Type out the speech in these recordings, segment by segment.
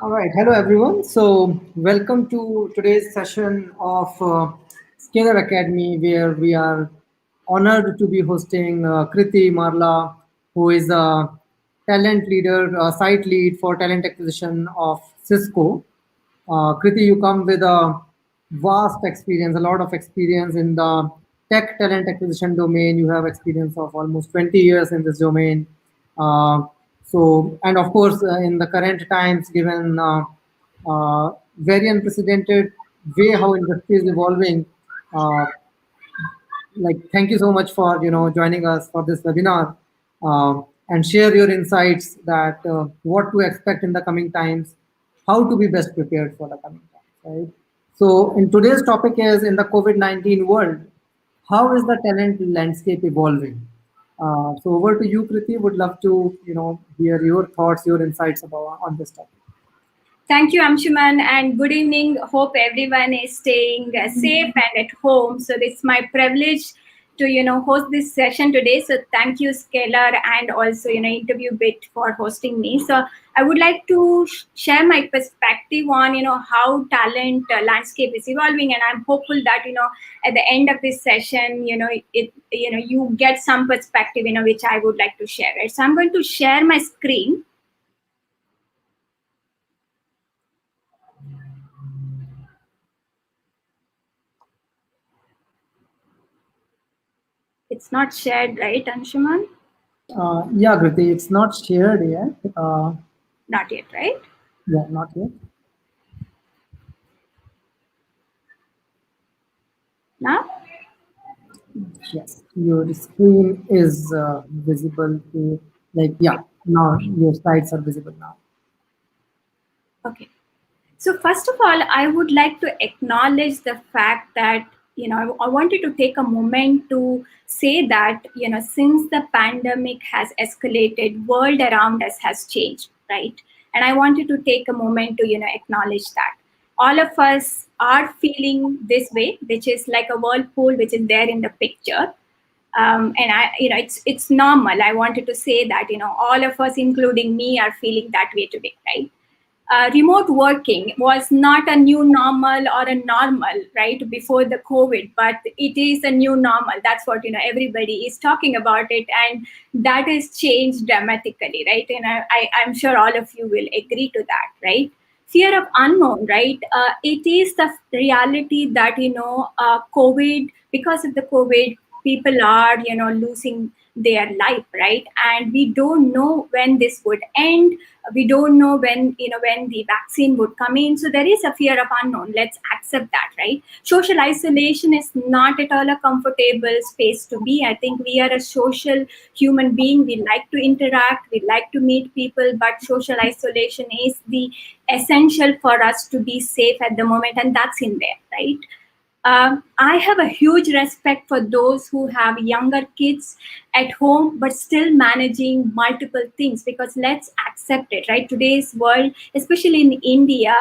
All right. Hello, everyone. So, welcome to today's session of Scalar Academy, where we are honored to be hosting Krithi Marla, who is a talent leader, site lead for talent acquisition of Cisco. Krithi, you come with a vast experience, a lot of experience in the tech talent acquisition domain. You have experience of almost 20 years in this domain. Uh, and of course, in the current times, given very unprecedented way how industry is evolving, uh, thank you so much for joining us for this webinar and share your insights that what to expect in the coming times, how to be best prepared for the coming times, right? So in today's topic is in the COVID-19 world, how is the talent landscape evolving? So over to you, Krithi. Would love to hear your thoughts, your insights about on this topic. Thank you, Amshuman, and good evening. Hope everyone is staying safe and at home. So it's my privilege to host this session today. So thank you, Scalar, and also Interview Bit for hosting me. So I would like to share my perspective on how talent landscape is evolving, and I'm hopeful that at the end of this session you get some perspective which I would like to share. Right? So I'm going to share my screen. It's not shared, right, Anshuman? Yeah, Krithi, it's not shared yet. Not yet, right? Yeah, not yet. Now? Yes, your screen is visible to now your slides are visible now. Okay. So first of all, I would like to acknowledge the fact that I wanted to take a moment to say that since the pandemic has escalated, world around us has changed, right? And I wanted to take a moment to acknowledge that all of us are feeling this way, which is like a whirlpool, which is there in the picture. And it's normal. I wanted to say that all of us, including me, are feeling that way today, right? Remote working was not a new normal or a normal, right, before the COVID, but it is a new normal. That's what everybody is talking about it, and that has changed dramatically, right? And I'm sure all of you will agree to that, right? Fear of unknown, right? It is the reality that COVID, because of the COVID, people are losing their life, right? And we don't know when this would end. We don't know when the vaccine would come in. So there is a fear of unknown. Let's accept that, right? Social isolation is not at all a comfortable space to be. I think we are a social human being. We like to interact, we like to meet people, but social isolation is the essential for us to be safe at the moment, and that's in there, right? I have a huge respect for those who have younger kids at home but still managing multiple things, because let's accept it, right? Today's world, especially in India,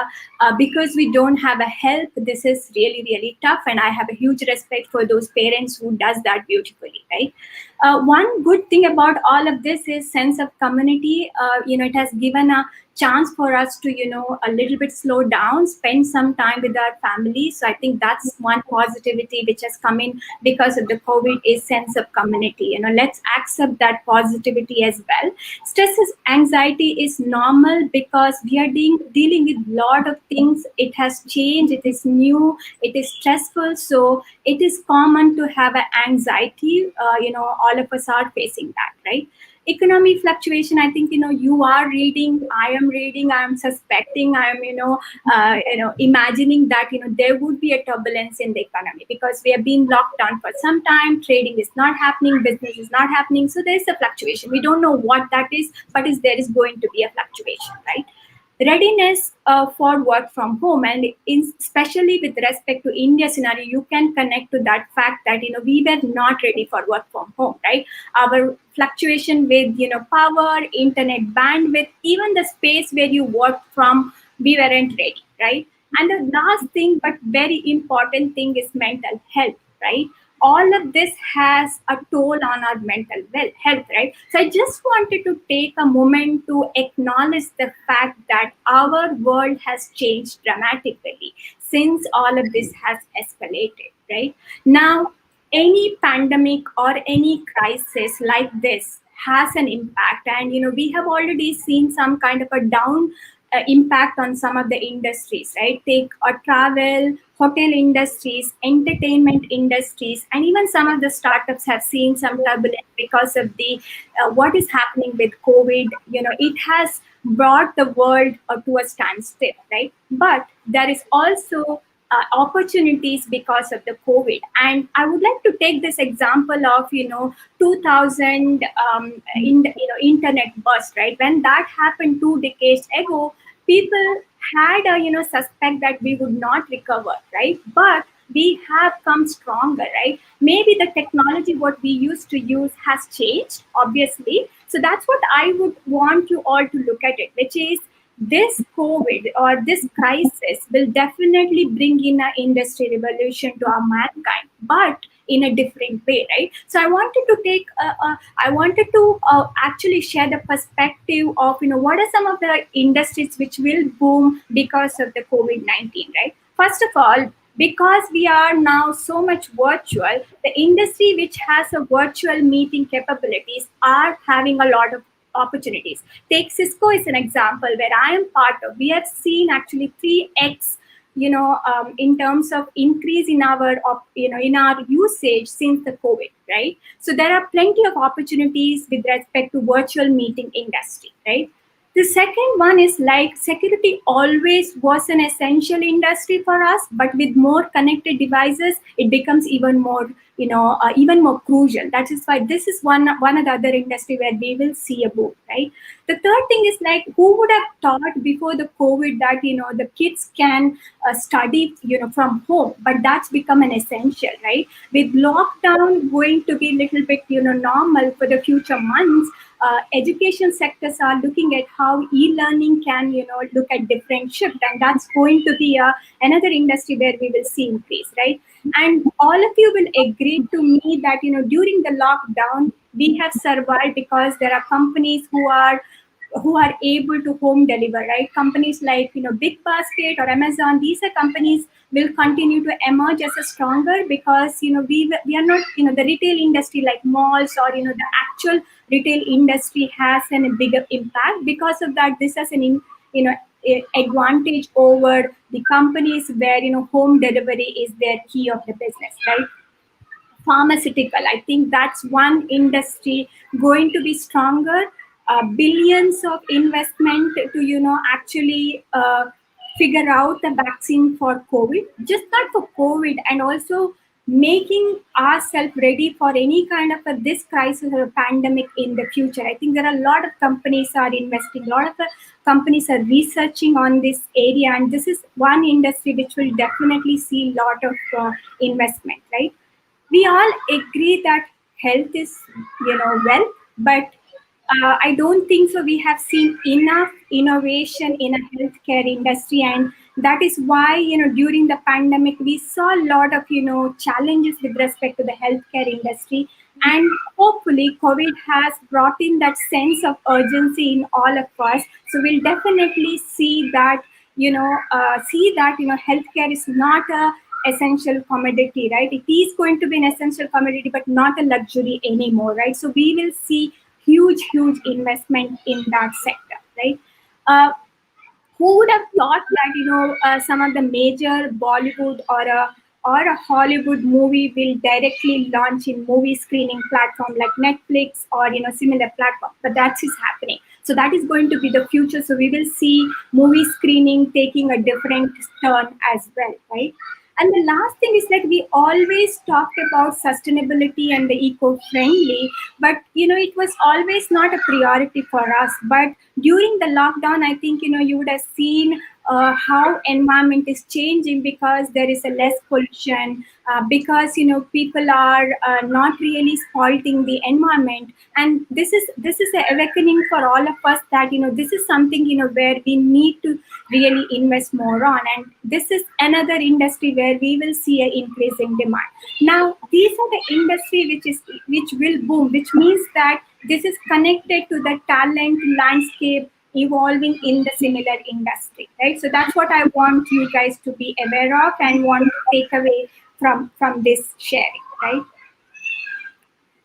because we don't have a help, this is really, really tough. And I have a huge respect for those parents who does that beautifully, right? One good thing about all of this is sense of community. It has given a chance for us to a little bit slow down, spend some time with our family. So I think that's one positivity which has come in because of the COVID, is sense of community. Let's accept that positivity as well. Stress is anxiety is normal because we are dealing with a lot of things. It has changed, it is new, it is stressful, so it is common to have an anxiety. All of us are facing that, right? Economy fluctuation, I think you are reading, I am reading, I am suspecting, I am imagining that there would be a turbulence in the economy because we have been locked down for some time. Trading is not happening, business is not happening, so there is a fluctuation. We don't know what that is, but there is going to be a fluctuation, right? Readiness for work from home, and especially with respect to India scenario, you can connect to that fact that we were not ready for work from home, right? Our fluctuation with power, internet bandwidth, even the space where you work from, we weren't ready, right? And the last thing, but very important thing, is mental health, right? all of this has a toll on our mental health, right? So I just wanted to take a moment to acknowledge the fact that our world has changed dramatically since all of this has escalated, right? Now, any pandemic or any crisis like this has an impact, and we have already seen some kind of a down impact on some of the industries, right? Take travel, hotel industries, entertainment industries, and even some of the startups have seen some turbulence because of the what is happening with COVID. It has brought the world to a standstill, right? But there is also opportunities because of the COVID. And I would like to take this example of 2000 internet burst, right? When that happened 2 decades ago, people had a suspect that we would not recover, right? But we have come stronger, right? Maybe the technology what we used to use has changed, obviously. So that's what I would want you all to look at it, which is this COVID or this crisis will definitely bring in an industry revolution to our mankind, but in a different way, right? So I wanted to actually share the perspective of what are some of the industries which will boom because of the COVID-19, right? First of all, because we are now so much virtual, the industry which has a virtual meeting capabilities are having a lot of opportunities. Take Cisco as an example, where I am part of. We have seen actually 3x, in terms of increase in our, in our usage since the COVID, right? So there are plenty of opportunities with respect to virtual meeting industry, right? The second one is like security always was an essential industry for us, but with more connected devices, it becomes even more, even more crucial. That is why this is one of the other industry where we will see a boom, right? The third thing is like, who would have thought before the COVID that the kids can study from home, but that's become an essential, right? With lockdown going to be little bit normal for the future months, education sectors are looking at how e-learning can look at different shift, and that's going to be another industry where we will see increase, right? And all of you will agree to me that during the lockdown we have survived because there are companies who are able to home deliver, right? Companies like Big Basket or Amazon, these are companies will continue to emerge as a stronger, because we are not the retail industry like malls or the actual retail industry has a bigger impact. Because of that, this has advantage over the companies where home delivery is their key of the business, right? Pharmaceutical, I think that's one industry going to be stronger. Billions of investment to actually figure out the vaccine for COVID, just not for COVID, and also making ourselves ready for any kind of this crisis or a pandemic in the future. I think there are a lot of companies are investing, a lot of companies are researching on this area, and this is one industry which will definitely see a lot of investment, right? We all agree that health is wealth, but I don't think so we have seen enough innovation in a healthcare industry, and that is why during the pandemic we saw a lot of challenges with respect to the healthcare industry. And hopefully COVID has brought in that sense of urgency in all of us, so we'll definitely see that healthcare is not a essential commodity, right? It is going to be an essential commodity, but not a luxury anymore, right? So we will see huge investment in that sector, right? Who would have thought that some of the major Bollywood or a Hollywood movie will directly launch in movie screening platform like Netflix or similar platform, but that is happening. So that is going to be the future. So we will see movie screening taking a different turn as well, right? And the last thing is that we always talked about sustainability and the eco-friendly, but it was always not a priority for us. But during the lockdown, I think you would have seen how environment is changing because there is a less pollution, because people are not really salting the environment. And this is a awakening for all of us that this is something where we need to really invest more on, and this is another industry where we will see an increasing demand. Now these are the industry which will boom, which means that this is connected to the talent landscape evolving in the similar industry, right? So that's what I want you guys to be aware of and want to take away from this sharing, right?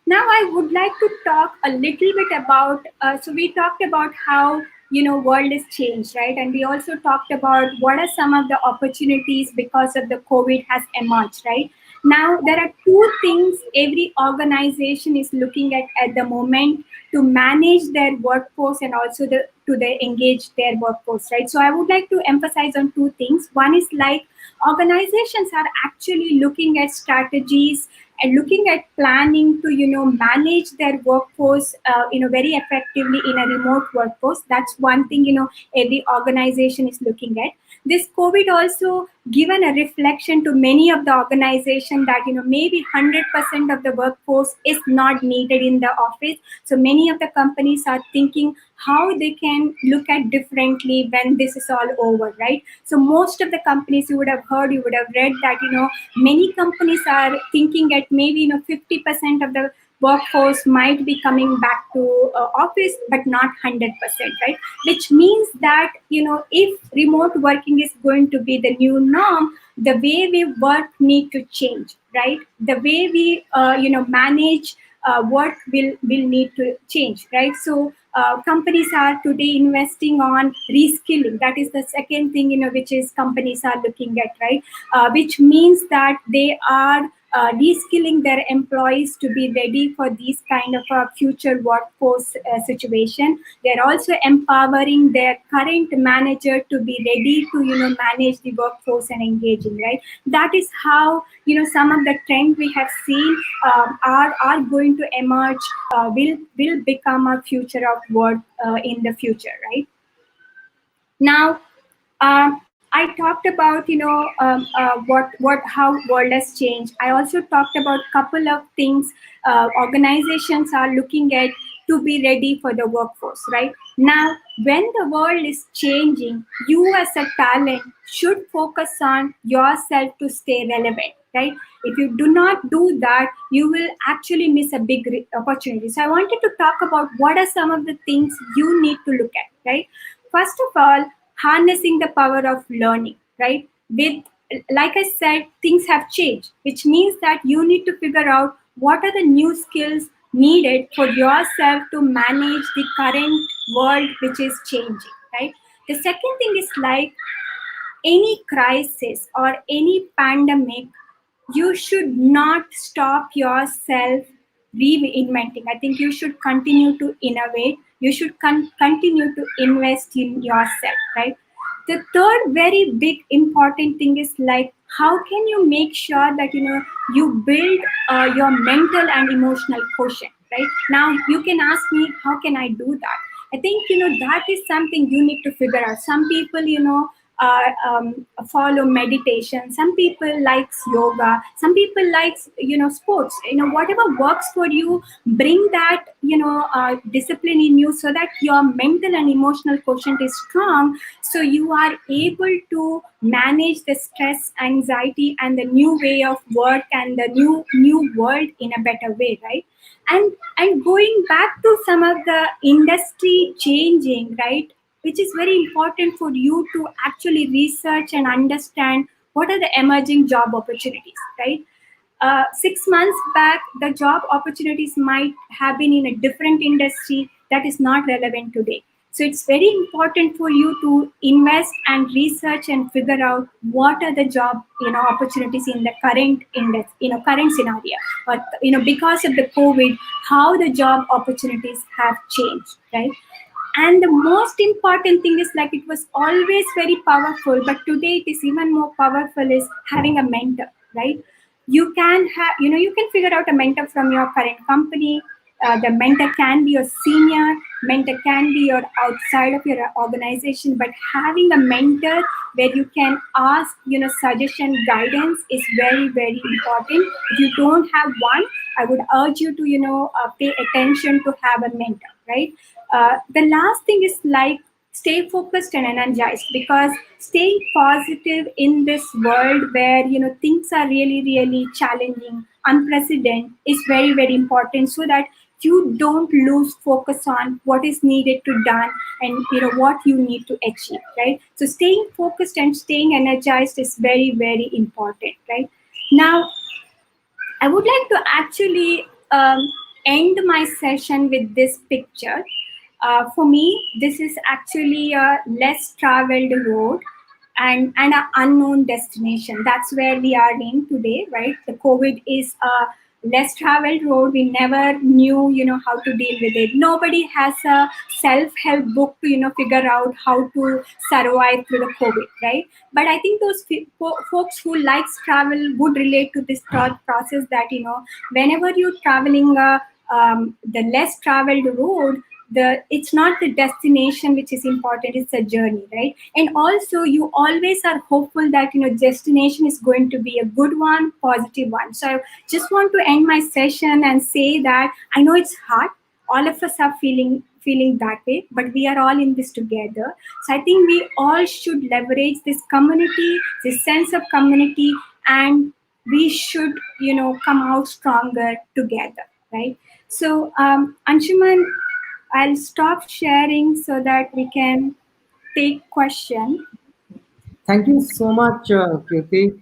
Now I would like to talk a little bit about, so we talked about how world is changed, right? And we also talked about what are some of the opportunities because of the COVID has emerged, right? Now there are two things every organization is looking at the moment to manage their workforce and also to engage their workforce, right? So I would like to emphasize on two things. One is like organizations are actually looking at strategies and looking at planning to manage their workforce very effectively in a remote workforce. That's one thing every organization is looking at. This COVID also given a reflection to many of the organization that maybe 100% of the workforce is not needed in the office. So many of the companies are thinking how they can look at differently when this is all over, right? So most of the companies, you would have heard, you would have read that many companies are thinking at maybe 50% of the workforce might be coming back to office, but not 100%, right? Which means that if remote working is going to be the new norm, the way we work need to change, right? The way we manage work will need to change, right? So companies are today investing on reskilling. That is the second thing which is companies are looking at, right? Which means that they are reskilling their employees to be ready for these kind of a future workforce situation. They're also empowering their current manager to be ready to manage the workforce and engaging, right? That is how some of the trends we have seen are going to emerge, will become a future of work in the future, right? Now, I talked about what how world has changed. I also talked about couple of things organizations are looking at to be ready for the workforce. Right now, when the world is changing, you as a talent should focus on yourself to stay relevant. Right. If you do not do that, you will actually miss a big opportunity. So I wanted to talk about what are some of the things you need to look at. Right. First of all, harnessing the power of learning, right? With, like I said, things have changed, which means that you need to figure out what are the new skills needed for yourself to manage the current world which is changing, right? The second thing is like any crisis or any pandemic, you should not stop yourself reinventing. I think you should continue to innovate. You should continue to invest in yourself, right? The third very big important thing is like how can you make sure that you build your mental and emotional quotient, right? Now you can ask me how can I do that. I think that is something you need to figure out. Some people follow meditation, some people likes yoga, some people likes sports, whatever works for you. Bring that discipline in you so that your mental and emotional quotient is strong, so you are able to manage the stress, anxiety, and the new way of work and the new world in a better way, right? And going back to some of the industry changing, right, which is very important for you to actually research and understand what are the emerging job opportunities, right? 6 months back, the job opportunities might have been in a different industry that is not relevant today. So it's very important for you to invest and research and figure out what are the job opportunities in the current index, current scenario, or because of the COVID, how the job opportunities have changed, right? And the most important thing is like it was always very powerful, but today it is even more powerful is having a mentor, right? You can have, you can figure out a mentor from your current company. The mentor can be your senior, mentor can be your outside of your organization, but having a mentor where you can ask, suggestion, guidance is very, very important. If you don't have one, I would urge you to, pay attention to have a mentor, right? The last thing is like stay focused and energized, because staying positive in this world where things are really, really challenging, unprecedented, is very, very important, so that you don't lose focus on what is needed to done, and what you need to achieve, right? So staying focused and staying energized is very, very important, right? Now I would like to actually end my session with this picture. For me, this is actually a less traveled road and an unknown destination. That's where we are in today, right? The COVID is a less traveled road. We never knew, how to deal with it. Nobody has a self-help book to, figure out how to survive through the COVID, right? But I think those folks who likes travel would relate to this thought process that, whenever you're traveling the less traveled road, it's not the destination which is important, it's a journey, right? And also you always are hopeful that destination is going to be a good one, positive one. So I just want to end my session and say that I know it's hard, all of us are feeling that way, but we are all in this together. So I think we all should leverage this community, this sense of community, and we should come out stronger together, right? So Anshuman, I'll stop sharing so that we can take question. Thank you so much, Krithi.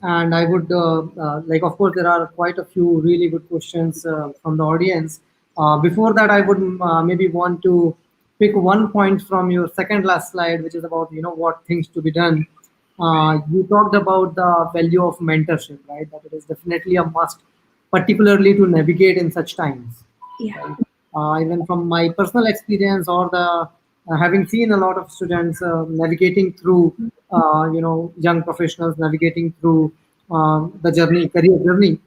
And I would like, of course, there are quite a few really good questions from the audience. Before that, I would maybe want to pick one point from your second last slide, which is about what things to be done. You talked about the value of mentorship, right? That it is definitely a must, particularly to navigate in such times. Yeah. Even from my personal experience or the having seen a lot of students navigating through young professionals navigating through the career journey.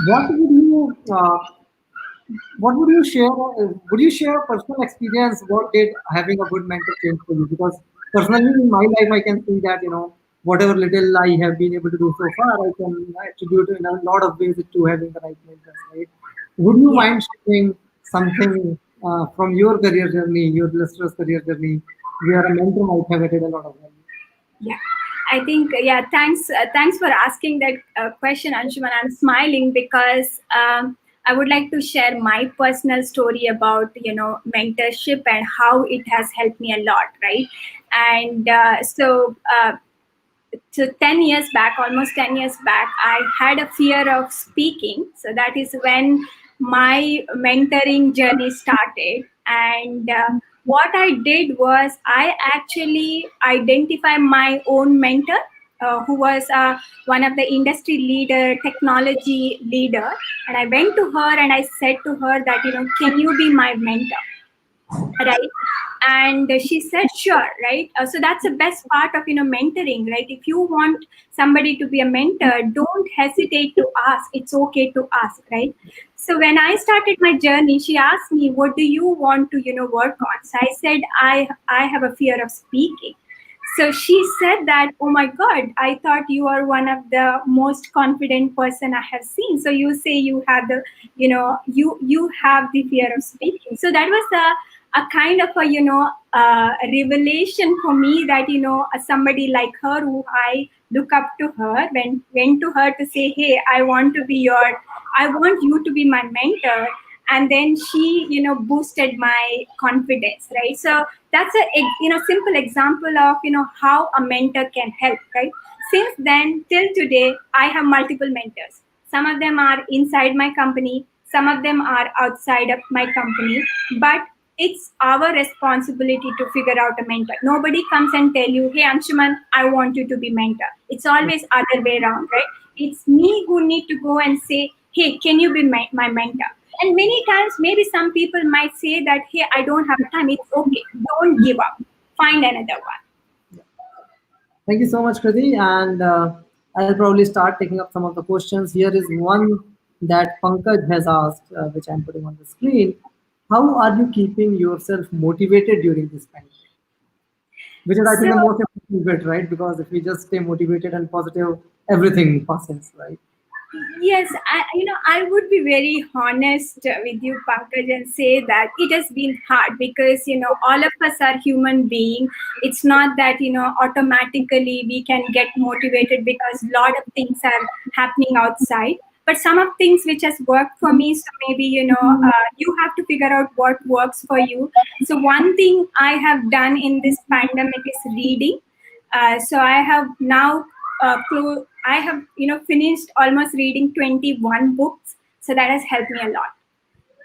What would you share uh, would you share a personal experience? What did having a good mentor change for you? Because personally in my life I can see that whatever little I have been able to do so far, I can attribute in a lot of ways to having the right mentors, right? Would you Yeah. mind sharing something from your career journey, your listeners' career journey, where a mentor might have added a lot of value? Yeah, I think thanks for asking that question, Anshuman. I'm smiling because I would like to share my personal story about mentorship and how it has helped me a lot, right? And so 10 years back, almost 10 years back, I had a fear of speaking. So that is when my mentoring journey started. And what I did was I actually identified my own mentor, who was one of the industry leader, technology leader. And I went to her and I said to her that, can you be my mentor? Right. And she said sure, right? So that's the best part of mentoring, right? If you want somebody to be a mentor, don't hesitate to ask. It's okay to ask, right? So when I started my journey, she asked me, what do you want to work on? So I said, I have a fear of speaking. So she said that, oh my God, I thought you are one of the most confident person I have seen. So you say you have the, you have the fear of speaking. So that was a kind of a revelation for me that, somebody like her who I look up to her, went to her to say, hey, I want you to be my mentor. And then she boosted my confidence, right? So that's a simple example of how a mentor can help, right? Since then till today, I have multiple mentors. Some of them are inside my company, some of them are outside of my company, but it's our responsibility to figure out a mentor. Nobody comes and tell you, hey Anshuman, I want you to be mentor. It's always other way around, right? It's me who need to go and say, hey, can you be my mentor? And many times, maybe some people might say that, hey, I don't have time. It's okay. Don't give up. Find another one. Thank you so much, Krithi. And I'll probably start taking up some of the questions. Here is one that Pankaj has asked, which I'm putting on the screen. How are you keeping yourself motivated during this pandemic? Which is, I think, So the most important bit, right? Because if we just stay motivated and positive, everything passes, right? yes, I would be very honest with you, Pankaj, and say that it has been hard because, all of us are human beings. It's not that, automatically we can get motivated because a lot of things are happening outside. But some of things which has worked for me, so maybe, you have to figure out what works for you. So one thing I have done in this pandemic is reading. So I have now I have finished almost reading 21 books, so that has helped me a lot,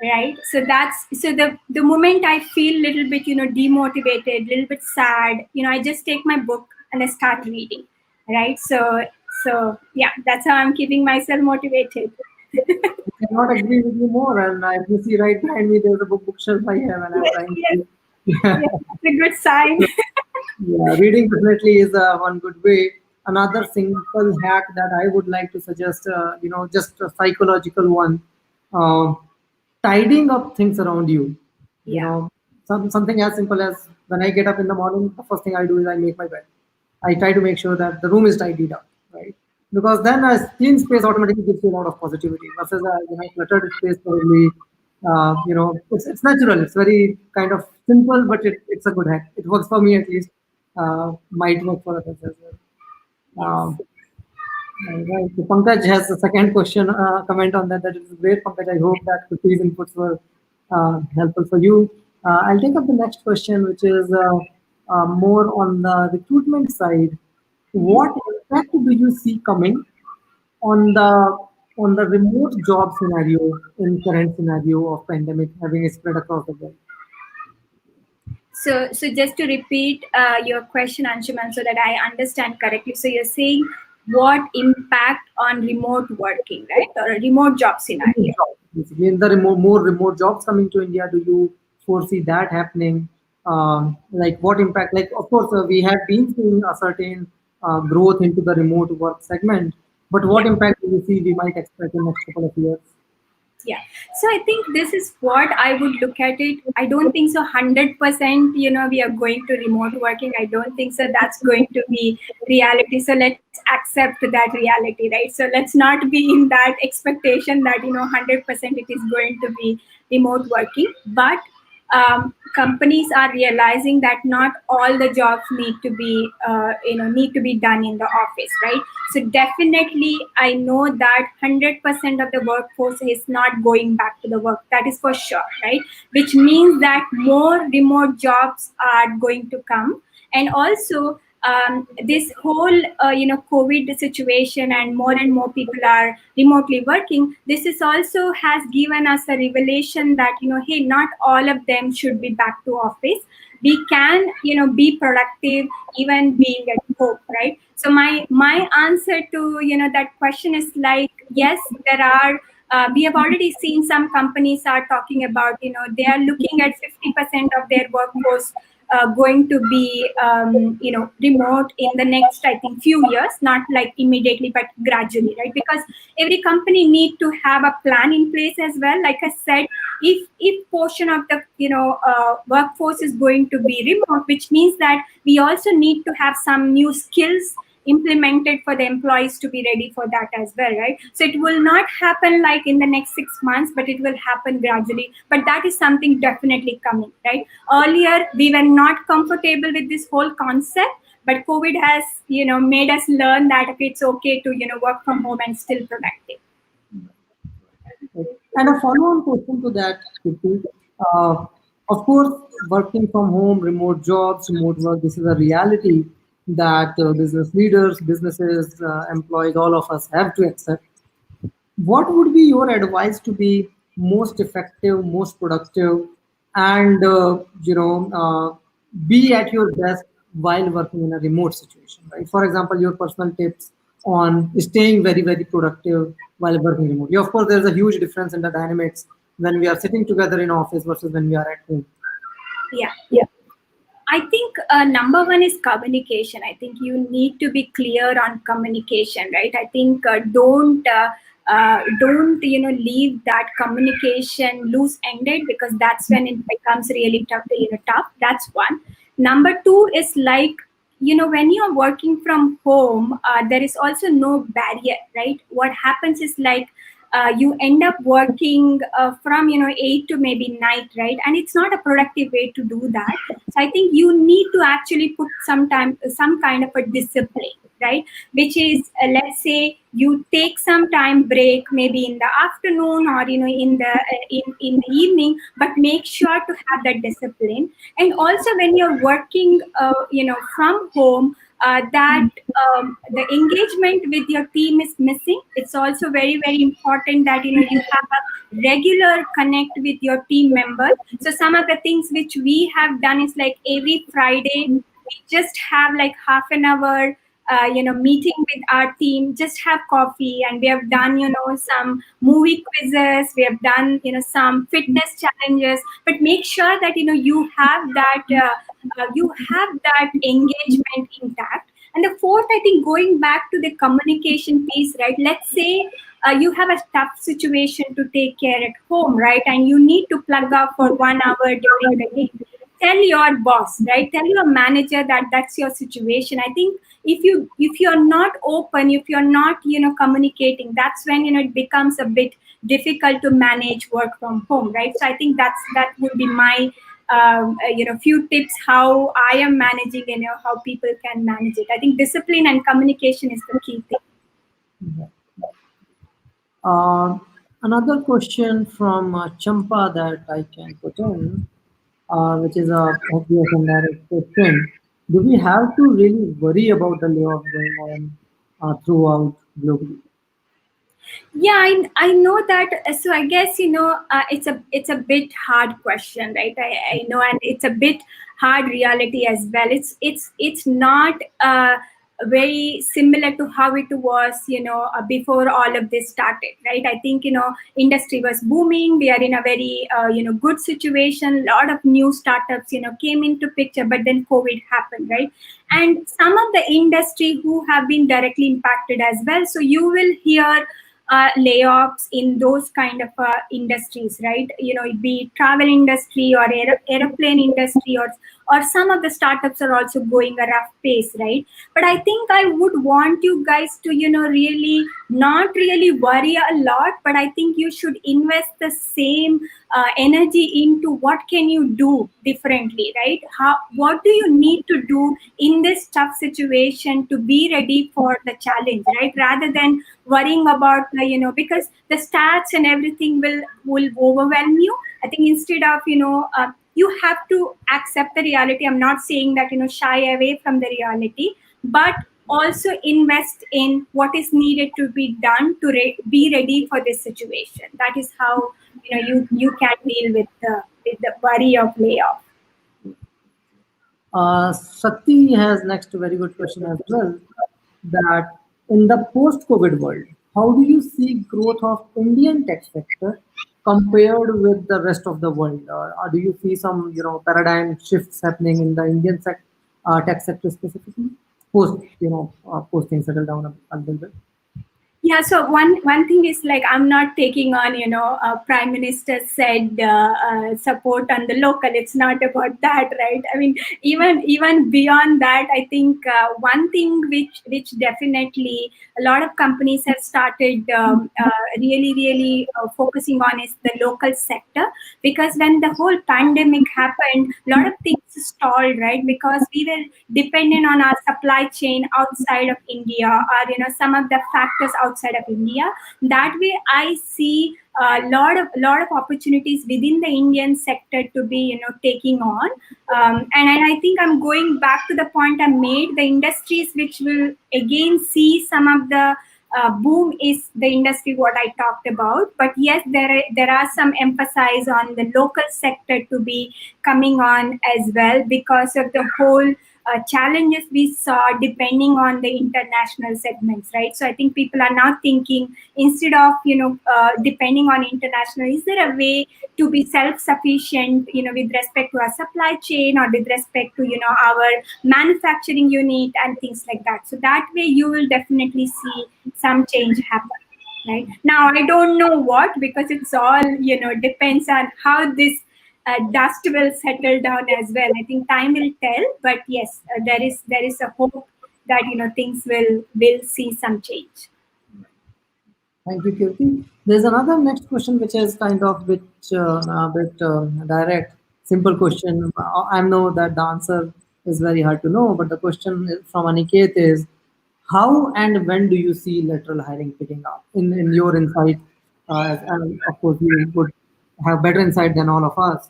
right? So that's so the moment I feel a little bit demotivated, little bit sad, I just take my book and I start reading, right? So yeah, that's how I'm keeping myself motivated. I cannot agree with you more. And if you see right behind me, there's a bookshelf I have, and I'm Yes, trying yes, to. yes, it's a good sign. Yeah, reading definitely is one good way. Another simple hack that I would like to suggest, just a psychological one, uh, tidying up things around you. You Yeah. know, something as simple as when I get up in the morning, the first thing I do is I make my bed. I try to make sure that the room is tidied up, right? Because then a clean space automatically gives you a lot of positivity. Versus a cluttered space probably, it's natural. It's very kind of simple, but it's a good hack. It works for me at least. Might work for others as well. Yes. Right. So Pankaj has a second question, comment on that. That is great, Pankaj. I hope that these inputs were helpful for you. I'll take up the next question, which is more on the recruitment side. Mhm. What impact do you see coming on the remote job scenario in current scenario of pandemic having spread across the world? So just to repeat your question, Anshuman, so that I understand correctly. So you're saying what impact on remote working, right, or a remote job Remote scenario? jobs, basically, in the more remote jobs coming to India, do you foresee that happening? Like what impact? Like, of course, we have been seeing a certain growth into the remote work segment, but what Yeah. impact do you see we might expect in next couple of years? Yeah. So I think this is what I would look at it. I don't think so 100%, we are going to remote working. I don't think so that's going to be reality. So let's accept that reality, right? So let's not be in that expectation that, 100% it is going to be remote working. But companies are realizing that not all the jobs need to be done in the office, right? So definitely I know that 100% of the workforce is not going back to the work, that is for sure, right? Which means that more remote jobs are going to come. And also this whole COVID situation, and more people are remotely working. This is also has given us a revelation that, hey, not all of them should be back to office. We can be productive even being at home, right? So my answer to that question is like, yes, there are we have already seen some companies are talking about, they are looking at 50% of their workforce going to be remote in the next, I think, few years, not like immediately but gradually, right? Because every company need to have a plan in place as well. Like I said, if portion of the workforce is going to be remote, which means that we also need to have some new skills implemented for the employees to be ready for that as well, right? So it will not happen like in the next 6 months, but it will happen gradually. But that is something definitely coming, right? Earlier we were not comfortable with this whole concept, but COVID has made us learn that it's okay to work from home and still productive. Right. And a follow-on question to that, Kirti. Uh, of course, working from home, remote jobs, remote work, this is a reality that business leaders, businesses, employees, all of us have to accept. What would be your advice to be most effective, most productive, and be at your best while working in a remote situation, right? For example, your personal tips on staying very, very productive while working remotely. Of course, there's a huge difference in the dynamics when we are sitting together in office versus when we are at home. Yeah. I think number one is communication. I think you need to be clear on communication, right? I think don't don't leave that communication loose ended, because that's when it becomes really tough. That's one. Number two is like, when you're working from home, there is also no barrier, right? What happens is like, you end up working from 8 to maybe night, right? And it's not a productive way to do that. So I think you need to actually put some kind of a discipline, right? Which is, let's say you take some time break, maybe in the afternoon, or in the in the evening, but make sure to have that discipline. And also when you're working from home, that the engagement with your team is missing. It's also very, very important that you have a regular connect with your team members. So some of the things which we have done is like every Friday we just have like half an hour meeting with our team, just have coffee, and we have done some movie quizzes, we have done some fitness challenges. But make sure that you have that engagement intact. And the fourth, I think, going back to the communication piece, right? Let's say you have a tough situation to take care at home, right? And you need to plug up for 1 hour during the day. Tell your boss, right? Tell your manager that that's your situation. I think if you're not open, if you're not communicating, that's when it becomes a bit difficult to manage work from home, right? So I think that would be my few tips how I am managing and how people can manage it. I think discipline and communication is the key thing. Yeah. Another question from Champa that I can put in, which is a obvious and direct question. Do we have to really worry about the layoff going on throughout globally? Yeah, I know that. So I guess it's a bit hard question, right? I know, and it's a bit hard reality as well. It's not very similar to how it was before all of this started, right? I think industry was booming. We are in a very good situation. A lot of new startups came into picture, but then COVID happened, right? And some of the industry who have been directly impacted as well. So you will hear layoffs in those kind of industries, right? It be travel industry or airplane industry, or some of the startups are also going a rough pace, right? But I think I would want you guys to really not really worry a lot, but I think you should invest the same energy into what can you do differently, right? What do you need to do in this tough situation to be ready for the challenge, right? Rather than worrying about because the stats and everything will overwhelm you. I think instead of you have to accept the reality. I'm not saying that shy away from the reality, but also invest in what is needed to be done to be ready for this situation. That is how you can deal with the worry of layoff. Sakti has next a very good question as well. That in the post-COVID world, how do you see growth of Indian tech sector compared with the rest of the world? Or do you see some paradigm shifts happening in the Indian tech sector specifically? Post things settle down a little bit. Yeah, so one thing is like, I'm not taking on Prime Minister said support on the local. It's not about that, right? I mean, even beyond that, I think one thing which definitely a lot of companies have started really focusing on is the local sector, because when the whole pandemic happened, a lot of things stalled, right? Because we were dependent on our supply chain outside of India, or some of the factors outside of India. That way, I see a lot of opportunities within the Indian sector to be taking on. And I think I'm going back to the point I made. The industries which will again see some of the boom is the industry what I talked about. But yes, there are some emphasis on the local sector to be coming on as well, because of the whole challenges we saw depending on the international segments, right? So I think people are now thinking, instead of depending on international, is there a way to be self-sufficient with respect to our supply chain, or with respect to our manufacturing unit and things like that. So that way you will definitely see some change happen. right? Now I don't know what, because it's all, depends on how this dust will settle down as well. I think time will tell, but yes, there is a hope that things will see some change. Thank you, Kirti. There's another next question which is kind of a bit direct, simple question. I know that the answer is very hard to know, but the question from Aniket is, how and when do you see lateral hiring picking up? In your insight, and of course you would have better insight than all of us.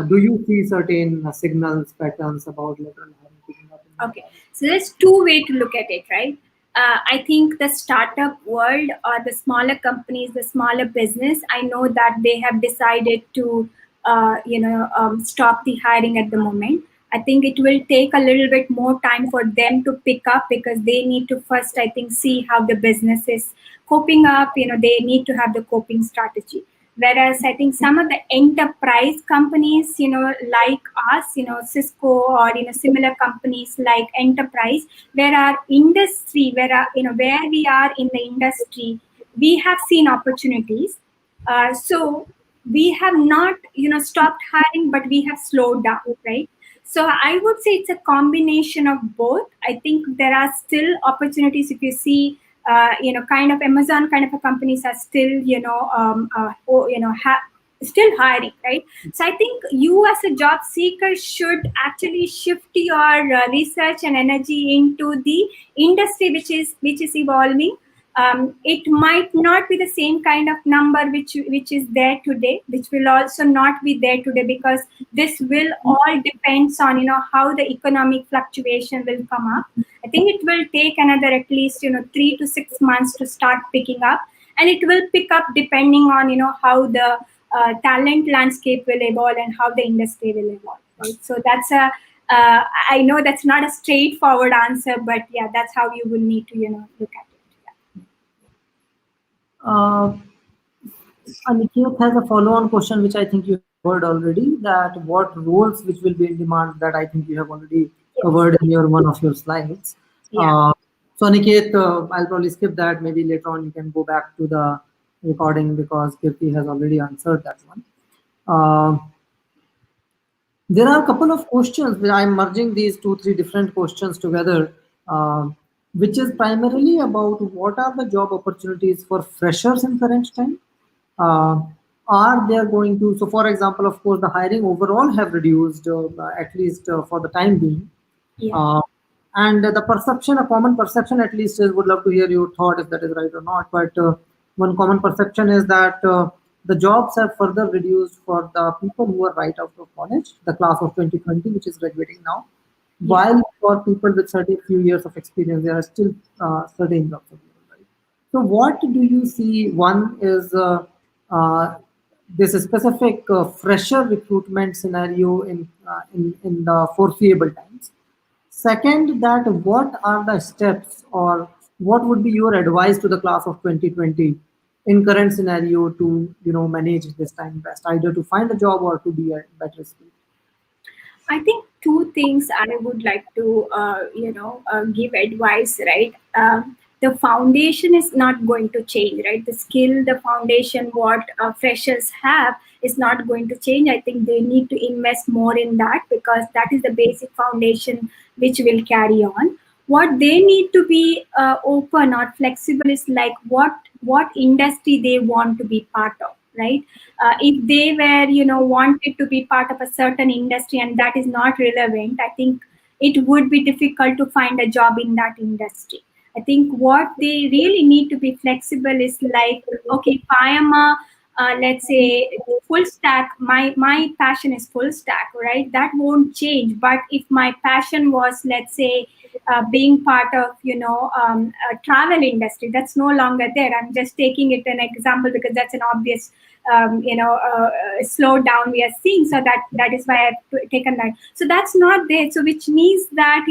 Do you see certain signals, patterns about lateral hiring picking up? Okay, so there's two way to look at it, right? I think the startup world or the smaller companies, the smaller business, I know that they have decided to, stop the hiring at the moment. I think it will take a little bit more time for them to pick up, because they need to first, I think, see how the business is coping up. They need to have the coping strategy. Whereas I think some of the enterprise companies, like us, Cisco, or similar companies like enterprise, where our industry, where we are in the industry, we have seen opportunities. So we have not, stopped hiring, but we have slowed down, right? So I would say it's a combination of both. I think there are still opportunities. If you see, kind of Amazon kind of a companies are still, still hiring, right? So I think you as a job seeker should actually shift your research and energy into the industry which is evolving. It might not be the same kind of number which is there today, which will also not be there today, because this will all depends on how the economic fluctuation will come up. I think it will take another at least 3 to 6 months to start picking up, and it will pick up depending on how the talent landscape will evolve and how the industry will evolve. Right? So that's I know that's not a straightforward answer, but yeah, that's how you will need to look at it. Uh, Aniket has a follow-on question, which I think you covered already. That what roles which will be in demand? That I think you have already covered in your one of your slides. Yeah. So Aniket, I'll probably skip that. Maybe later on you can go back to the recording because Kirti has already answered that one. There are a couple of questions where I'm merging these two, three different questions together, which is primarily about what are the job opportunities for freshers in current time. uh, are they going to, so for example, of course the hiring overall have reduced, at least for the time being. Yeah. And the perception, a common perception at least is, would love to hear your thought if that is right or not, but one common perception is that the jobs have further reduced for the people who are right out of college, the class of 2020 which is graduating now, while for people with 30 few years of experience there are still certain jobs available, right? So what do you see? One is uh, this specific fresher recruitment scenario in the foreseeable times. Second, that what are the steps or what would be your advice to the class of 2020 in current scenario to manage this time best, either to find a job or to be a better skill? I think two things I would like to, give advice, right? The foundation is not going to change, right? The skill, the foundation, what freshers have is not going to change. I think they need to invest more in that, because that is the basic foundation which will carry on. What they need to be open or flexible is like what industry they want to be part of, right? If they were wanted to be part of a certain industry and that is not relevant, I think it would be difficult to find a job in that industry. I think what they really need to be flexible is like, okay, if I am a let's say full stack, my passion is full stack, right? That won't change. But if my passion was, let's say, being part of a travel industry, that's no longer there. I'm just taking it an example because that's an obvious slowdown we are seeing, so that is why I've taken that. So that's not there, so which means that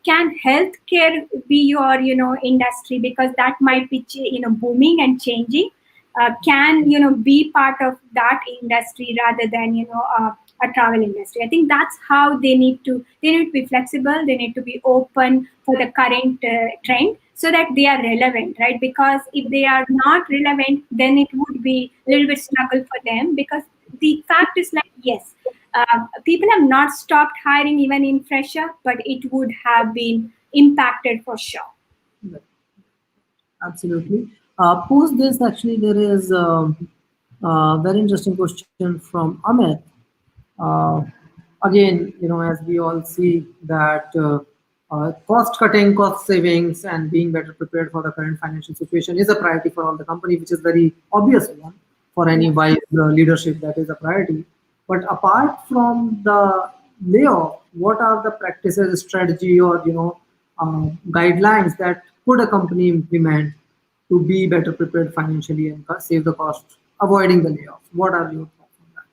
can healthcare be your industry, because that might be booming and changing. Can be part of that industry rather than a travel industry. I think that's how they need to be flexible. They need to be open for the current trend so that they are relevant, right? Because if they are not relevant, then it would be a little bit struggle for them. Because the fact is like, yes, people have not stopped hiring even in fresher, but it would have been impacted for sure. Absolutely. Post this, actually, there is a very interesting question from Amit. Uh, Again, as we all see that cost cutting, cost savings, and being better prepared for the current financial situation is a priority for all the company, which is very obvious one for any Yeah. wise leadership. That is a priority. But apart from the layoff, what are the practices, strategy, or guidelines that could a company implement to be better prepared financially and save the cost, avoiding the layoff? What are your thoughts on that?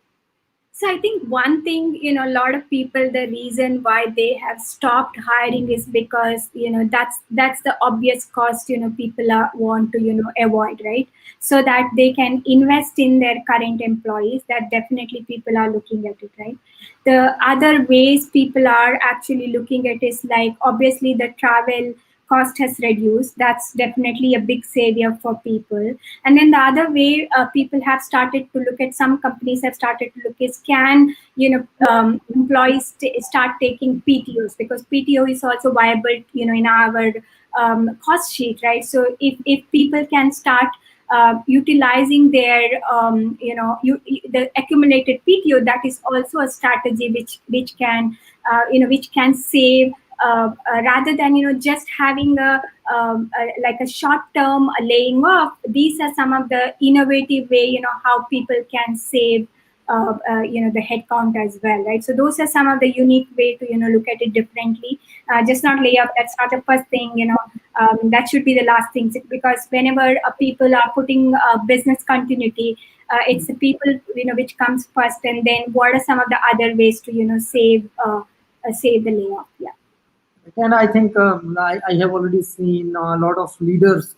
So I think one thing, a lot of people, the reason why they have stopped hiring is because, that's the obvious cost, people want to, avoid, right? So that they can invest in their current employees. That definitely people are looking at it, right? The other ways people are actually looking at is like obviously the travel cost has reduced. That's definitely a big savior for people. And then the other way people have started to look at, some companies have started to look is, can employees start taking PTOs, because PTO is also viable in our cost sheet, right? So if people can start utilizing their the accumulated PTO, that is also a strategy which can save, rather than just having like a short term laying off. These are some of the innovative way how people can save the headcount as well, right? So those are some of the unique way to look at it differently. Just not layoff, that's not the first thing. That should be the last thing, because whenever people are putting business continuity, it's the people which comes first, and then what are some of the other ways to save the layoff. Yeah. And I think I have already seen a lot of leaders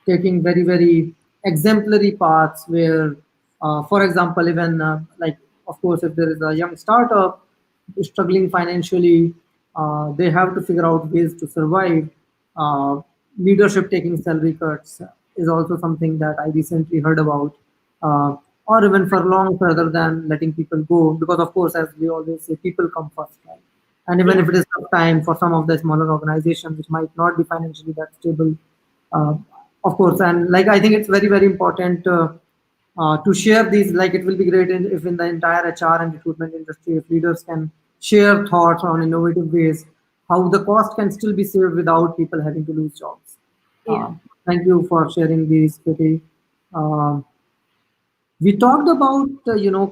taking very, very exemplary paths where, for example, even like, of course, if there is a young startup struggling financially, they have to figure out ways to survive. Uh, Leadership taking salary cuts is also something that I recently heard about. Or even furlongs rather than letting people go, because of course, as we always say, people come first, right? And even Yeah. if it is tough time for some of the smaller organizations which might not be financially that stable, uh, of course, and like I think it's very, very important to share these. Like it will be great if in the entire HR and recruitment industry, if leaders can share thoughts on innovative ways how the cost can still be saved without people having to lose jobs. Yeah. Thank you for sharing these, Krithi. Um we talked about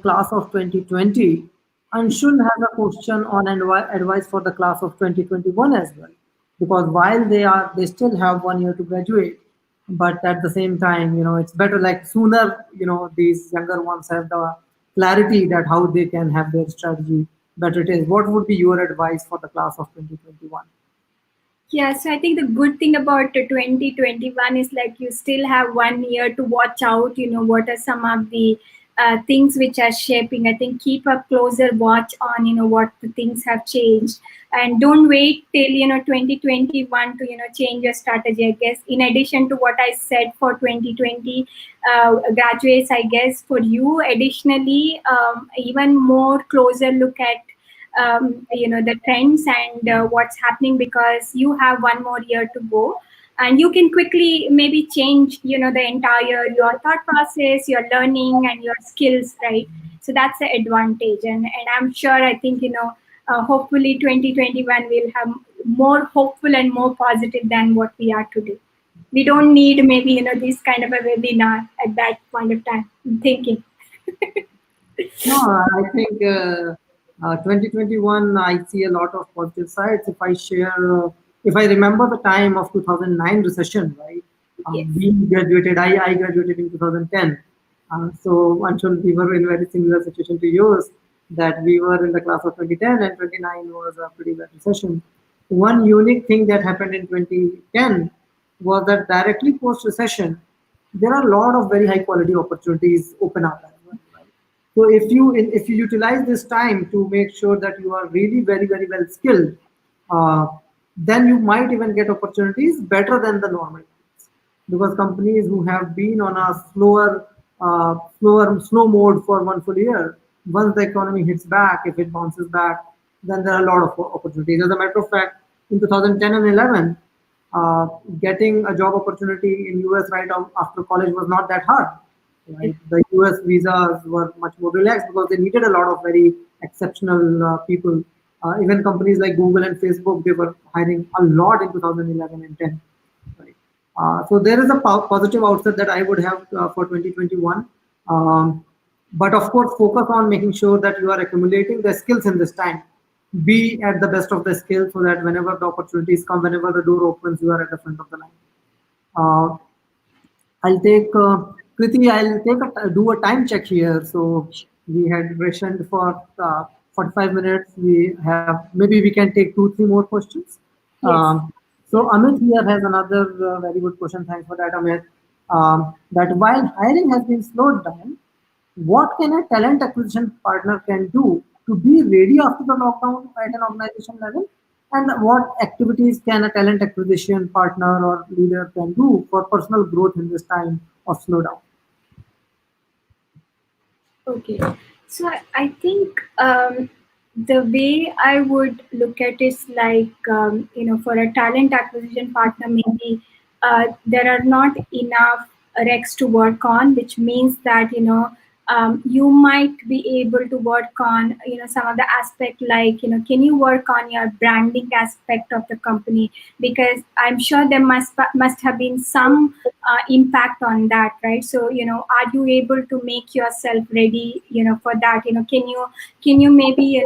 class of 2020, and should have a question on advice for the class of 2021 as well, because while they still have 1 year to graduate, but at the same time, it's better like sooner, these younger ones have the clarity that how they can have their strategy better it is. What would be your advice for the class of 2021? Yeah, so I think the good thing about the 2021 is like you still have 1 year to watch out, what are some of the things which are shaping. I think keep a closer watch on, what the things have changed. And don't wait till, 2021 to, change your strategy, I guess. In addition to what I said for 2020 graduates, I guess for you, additionally, even more closer look at the trends and what's happening, because you have 1 more year to go, and you can quickly maybe change the entire your thought process, your learning and your skills, right? So that's the advantage. And I'm sure, I think hopefully 2021 will have more hopeful and more positive than what we are today. We don't need maybe this kind of a webinar at that point of time, I'm thinking. No, I think 2021, I see a lot of positive sides. If I share, if I remember the time of 2009 recession, right? Yes. We graduated, I graduated in 2010. So I'm sure we were in a very similar situation to yours, that we were in the class of 2010 and 29 was a pretty bad recession. One unique thing that happened in 2010 was that directly post recession, there are a lot of very high quality opportunities open up as well, right? So if you utilize this time to make sure that you are really very well skilled, uh, then you might even get opportunities better than the normal ones. Because companies who have been on a slow mode for one full year, once the economy hits back, if it bounces back, then there are a lot of opportunities. As a matter of fact, in 2010 and 11, uh, getting a job opportunity in US right after college was not that hard. Right, the US visas were much more relaxed because they needed a lot of very exceptional people. Even companies like Google and Facebook, they were hiring a lot in 2011 and 10. Right. So there is a positive outset that I would have for 2021. Um, but of course, focus on making sure that you are accumulating the skills in this time. Be at the best of the skills so that whenever the opportunities come, whenever the door opens, you are at the front of the line. Uh, I'll take Krithi. I'll do a time check here. So we had rationed for 45 minutes. We have maybe we can take 2-3 more questions. Yes. So Amit here has another very good question. Thanks for that, Amit. That while hiring has been slowed down, what can a talent acquisition partner can do to be ready after the lockdown at an organization level? And what activities can a talent acquisition partner or leader can do for personal growth in this time of slowdown? Okay, so I think the way I would look at is like, for a talent acquisition partner, maybe there are not enough recs to work on, which means that, you might be able to work on, some of the aspect like, can you work on your branding aspect of the company? Because I'm sure there must have been some impact on that, right? So, are you able to make yourself ready, for that? Can you maybe,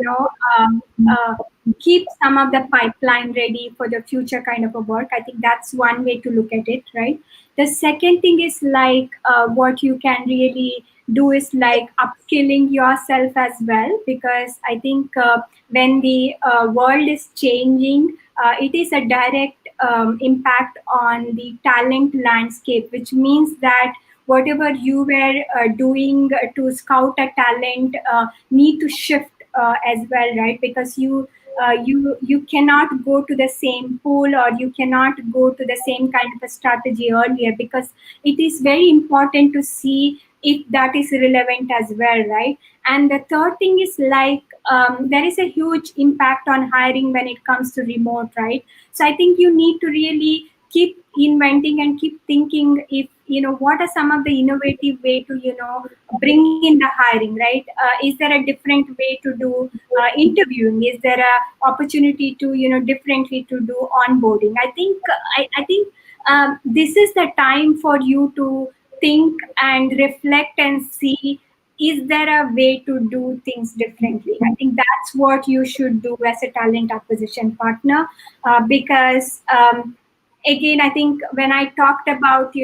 keep some of the pipeline ready for the future kind of a work? I think that's one way to look at it, right? The second thing is like, what you can really do is like upskilling yourself as well, because I think when the world is changing, it is a direct impact on the talent landscape, which means that whatever you were doing to scout a talent need to shift as well, right? Because you cannot go to the same pool, or you cannot go to the same kind of a strategy earlier, because it is very important to see if that is relevant as well, right? And the third thing is like, there is a huge impact on hiring when it comes to remote, right? So I think you need to really keep inventing and keep thinking, if what are some of the innovative way to bring in the hiring, right? Is there a different way to do interviewing? Is there a opportunity to differently to do onboarding? I think this is the time for you to think and reflect and see, is there a way to do things differently? I think that's what you should do as a talent acquisition partner, because again, I think when I talked about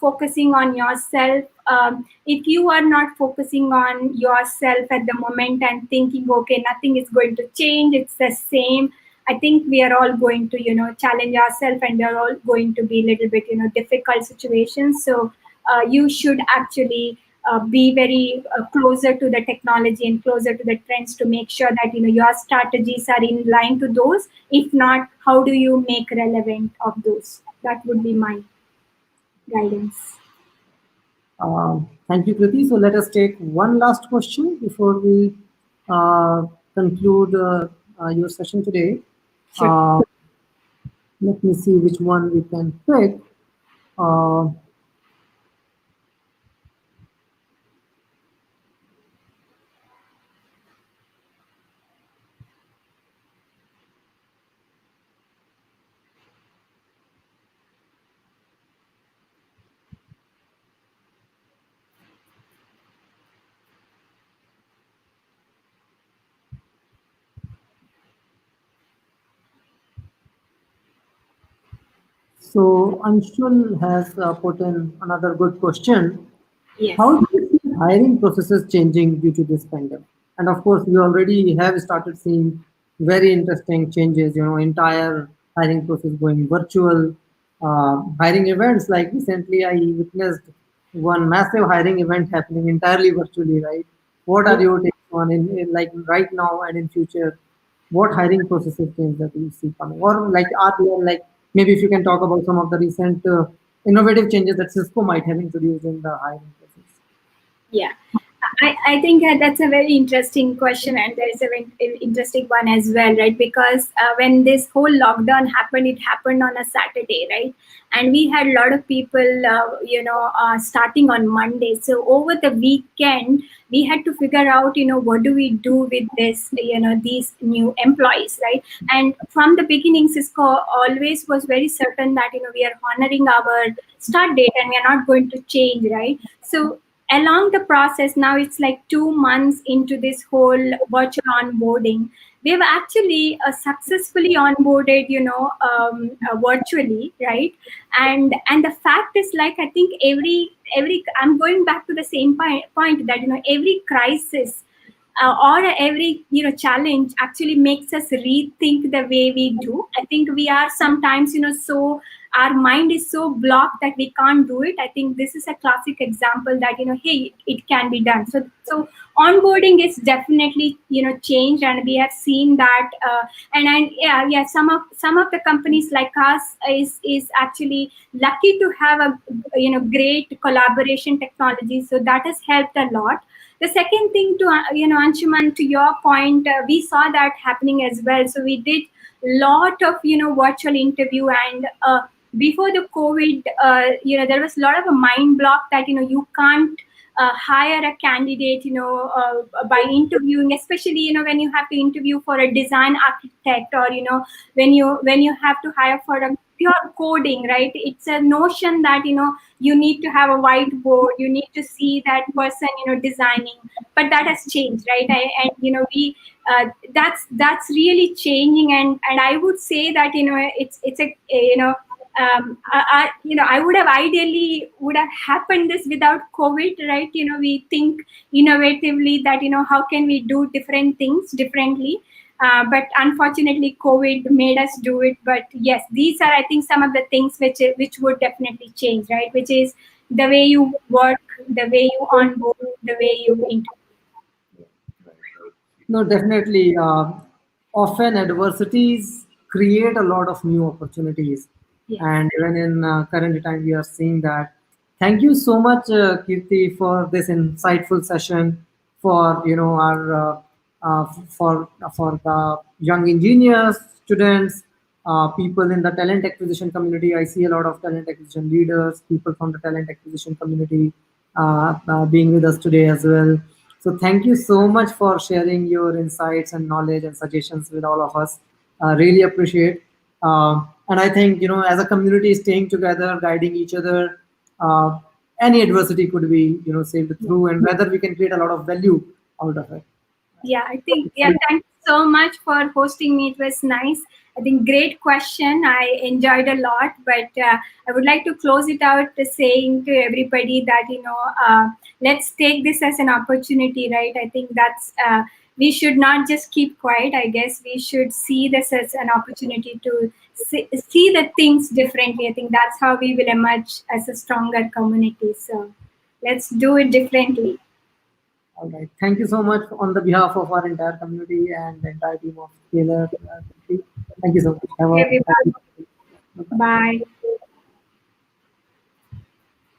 focusing on yourself, if you are not focusing on yourself at the moment and thinking, okay, nothing is going to change, it's the same, I think we are all going to challenge ourselves, and we are all going to be a little bit difficult situations. So you should actually be very closer to the technology and closer to the trends, to make sure that your strategies are in line to those. If not, how do you make relevant of those? That would be my guidance. Thank you, Krithi. So let us take one last question before we conclude your session today. Sure. Let me see which one we can pick. Uh, so Anshul has put in another good question. Yes. How do you see hiring processes changing due to this pandemic? And of course, we already have started seeing very interesting changes. Entire hiring process going virtual. Hiring events, like recently, I witnessed one massive hiring event happening entirely virtually, right? What are your takes on in like right now and in future? What hiring processes change that you see coming, or like are there like maybe if you can talk about some of the recent innovative changes that Cisco might have introduced in the hiring process? Yeah, I think that's a very interesting question, and there is a very interesting one as well, right? Because when this whole lockdown happened, it happened on a Saturday, right? And we had a lot of people, starting on Monday. So over the weekend, we had to figure out, what do we do with this, these new employees, right? And from the beginning, Cisco always was very certain that, we are honoring our start date and we are not going to change, right? So along the process, now it's like 2 months into this whole virtual onboarding, we've actually successfully onboarded, virtually, right? And the fact is, like, I think every I'm going back to the same point that, every crisis or every challenge actually makes us rethink the way we do. I think we are sometimes, so our mind is so blocked that we can't do it. I think this is a classic example that, hey, it can be done. So onboarding is definitely, changed, and we have seen that. And yeah, some of the companies like us is actually lucky to have a great collaboration technology, so that has helped a lot. The second thing, to Anshuman, to your point, we saw that happening as well. So we did lot of virtual interview, and before the COVID, there was a lot of a mind block that you can't hire a candidate, by interviewing, especially when you have to interview for a design architect, or when you have to hire for a pure coding, right? It's a notion that you need to have a whiteboard, you need to see that person designing. But that has changed, right? And we that's really changing, and I would say that it's a I would have ideally would have happened this without COVID, right? We think innovatively that how can we do different things differently, but unfortunately COVID made us do it. But yes, these are, I think, some of the things which would definitely change, right? Which is the way you work, the way you onboard, the way you interview. No, definitely. Often adversities create a lot of new opportunities, Yes. and even in current time, we are seeing that. Thank you so much, Kirti, for this insightful session. For our for the young engineers, students, people in the talent acquisition community. I see a lot of talent acquisition leaders, people from the talent acquisition community being with us today as well. So thank you so much for sharing your insights and knowledge and suggestions with all of us. Really appreciate. And I think as a community, staying together, guiding each other, any adversity could be saved through, and whether we can create a lot of value out of it. Yeah, I think, yeah, thank you so much for hosting me. It was nice. I think great question. I enjoyed a lot, but I would like to close it out to saying to everybody that, let's take this as an opportunity, right? I think that's, we should not just keep quiet. I guess we should see this as an opportunity to see the things differently. I think that's how we will emerge as a stronger community. So let's do it differently. All right. Thank you so much on the behalf of our entire community and the entire team of Scalar. Thank you so much. Have a Everybody. Bye.